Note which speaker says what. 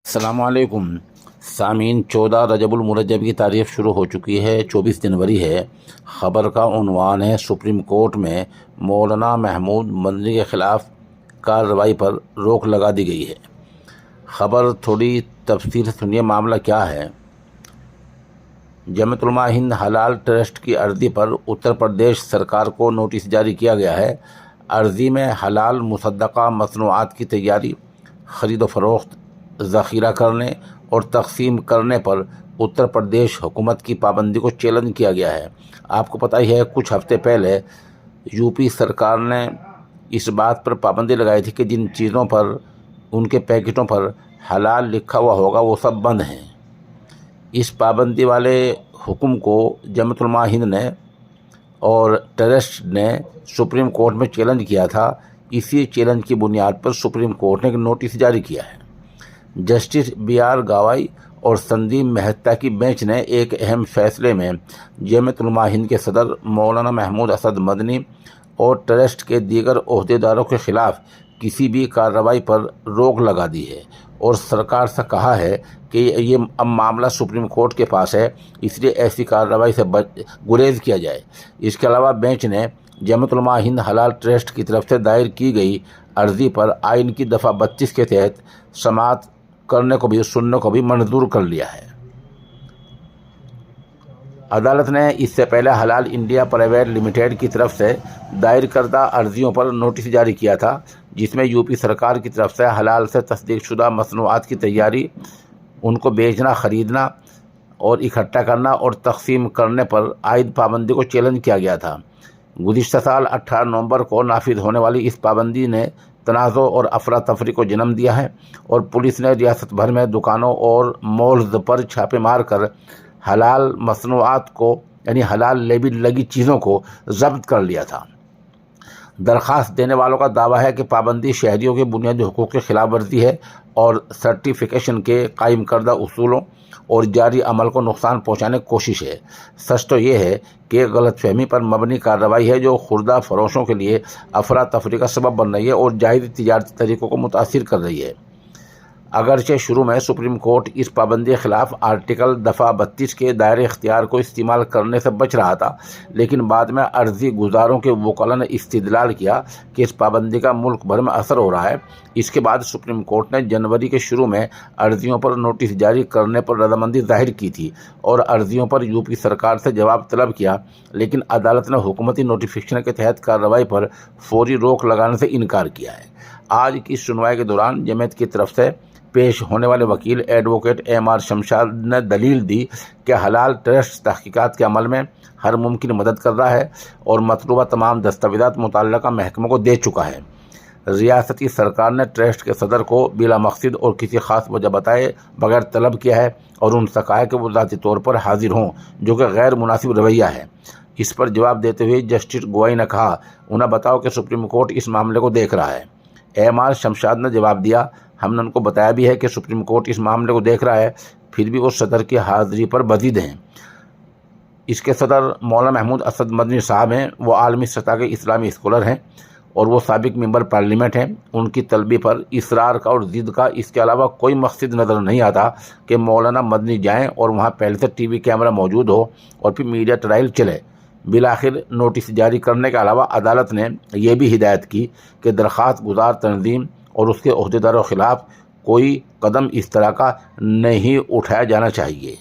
Speaker 1: السلام علیکم سامعین، 14 رجب المرجب کی تاریخ شروع ہو چکی ہے، 24 جنوری ہے۔ خبر کا عنوان ہے سپریم کورٹ میں مولانا محمود مدنی کے خلاف کارروائی پر روک لگا دی گئی ہے۔ خبر تھوڑی تفصیل سے سنیے، معاملہ کیا ہے۔ جمعیت علماء ہند حلال ٹرسٹ کی عرضی پر اتر پردیش سرکار کو نوٹس جاری کیا گیا ہے۔ عرضی میں حلال مصدقہ مصنوعات کی تیاری، خرید و فروخت، ذخیرہ کرنے اور تقسیم کرنے پر اتر پردیش حکومت کی پابندی کو چیلنج کیا گیا ہے۔ آپ کو پتہ ہی ہے، کچھ ہفتے پہلے یو پی سرکار نے اس بات پر پابندی لگائی تھی کہ جن چیزوں پر ان کے پیکٹوں پر حلال لکھا ہوا ہوگا وہ سب بند ہیں۔ اس پابندی والے حکم کو جمعیت علماء ہند نے اور ٹرسٹ نے سپریم کورٹ میں چیلنج کیا تھا۔ اسی چیلنج کی بنیاد پر سپریم کورٹ نے ایک نوٹس جاری کیا ہے۔ جسٹس بی آر گوائی اور سندیپ مہتا کی بینچ نے ایک اہم فیصلے میں جمعیت علماء ہند کے صدر مولانا محمود اسد مدنی اور ٹرسٹ کے دیگر عہدیداروں کے خلاف کسی بھی کارروائی پر روک لگا دی ہے اور سرکار سے کہا ہے کہ یہ اب معاملہ سپریم کورٹ کے پاس ہے، اس لیے ایسی کارروائی سے گریز کیا جائے۔ اس کے علاوہ بینچ نے جمعیت علماء ہند حلال ٹرسٹ کی طرف سے دائر کی گئی عرضی پر آئین کی دفعہ 32 کے تحت سماعت کرنے کو بھی سننے کو بھی منظور کر لیا ہے۔ عدالت نے اس سے پہلے حلال انڈیا پرائیویٹ لمیٹڈ کی طرف سے دائر کردہ عرضیوں پر نوٹس جاری کیا تھا، جس میں یو پی سرکار کی طرف سے حلال سے تصدیق شدہ مصنوعات کی تیاری، ان کو بیچنا، خریدنا اور اکٹھا کرنا اور تقسیم کرنے پر عائد پابندی کو چیلنج کیا گیا تھا۔ گزشتہ سال 18 نومبر کو نافذ ہونے والی اس پابندی نے تنازع اور افراتفری کو جنم دیا ہے اور پولیس نے ریاست بھر میں دکانوں اور مالز پر چھاپے مار کر حلال مصنوعات کو یعنی حلال لیبل لگی چیزوں کو ضبط کر لیا تھا۔ درخواست دینے والوں کا دعویٰ ہے کہ پابندی شہریوں کے بنیادی حقوق کی خلاف ورزی ہے اور سرٹیفیکیشن کے قائم کردہ اصولوں اور جاری عمل کو نقصان پہنچانے کی کوشش ہے۔ سچ تو یہ ہے کہ غلط فہمی پر مبنی کارروائی ہے جو خوردہ فروشوں کے لیے افراتفری کا سبب بن رہی ہے اور جائز تجارتی طریقوں کو متاثر کر رہی ہے۔ اگرچہ شروع میں سپریم کورٹ اس پابندی کے خلاف آرٹیکل دفعہ 32 کے دائرۂ اختیار کو استعمال کرنے سے بچ رہا تھا، لیکن بعد میں عرضی گزاروں کے وکلاء نے استدلال کیا کہ اس پابندی کا ملک بھر میں اثر ہو رہا ہے۔ اس کے بعد سپریم کورٹ نے جنوری کے شروع میں عرضیوں پر نوٹس جاری کرنے پر رضامندی ظاہر کی تھی اور عرضیوں پر یو پی سرکار سے جواب طلب کیا، لیکن عدالت نے حکومتی نوٹیفیکیشن کے تحت کارروائی پر فوری روک لگانے سے انکار کیا ہے۔ آج کی سنوائی کے دوران جمعیت کی طرف سے پیش ہونے والے وکیل ایڈوکیٹ ایم آر شمشاد نے دلیل دی کہ حلال ٹرسٹ تحقیقات کے عمل میں ہر ممکن مدد کر رہا ہے اور مطلوبہ تمام دستاویزات متعلقہ محکموں کو دے چکا ہے۔ ریاستی سرکار نے ٹرسٹ کے صدر کو بلا مقصد اور کسی خاص وجہ بتائے بغیر طلب کیا ہے اور ان سے کہا ہے کہ وہ ذاتی طور پر حاضر ہوں، جو کہ غیر مناسب رویہ ہے۔ اس پر جواب دیتے ہوئے جسٹس گوائی نے کہا، انہیں بتاؤ کہ سپریم کورٹ اس معاملے کو دیکھ رہا ہے۔ ایم آر شمشاد نے جواب دیا، ہم نے ان کو بتایا بھی ہے کہ سپریم کورٹ اس معاملے کو دیکھ رہا ہے، پھر بھی وہ صدر کی حاضری پر بضد ہیں۔ اس کے صدر مولانا محمود اسد مدنی صاحب ہیں، وہ عالمی سطح کے اسلامی اسکالر ہیں اور وہ سابق ممبر پارلیمنٹ ہیں۔ ان کی طلبی پر اصرار کا اور ضد کا اس کے علاوہ کوئی مقصد نظر نہیں آتا کہ مولانا مدنی جائیں اور وہاں پہلے سے ٹی وی کیمرہ موجود ہو اور پھر میڈیا ٹرائل چلے۔ بالآخر نوٹس جاری کرنے کے علاوہ عدالت نے یہ بھی ہدایت کی کہ درخواست گزار تنظیم اور اس کے عہدیداروں کے خلاف کوئی قدم اس طرح کا نہیں اٹھایا جانا چاہیے۔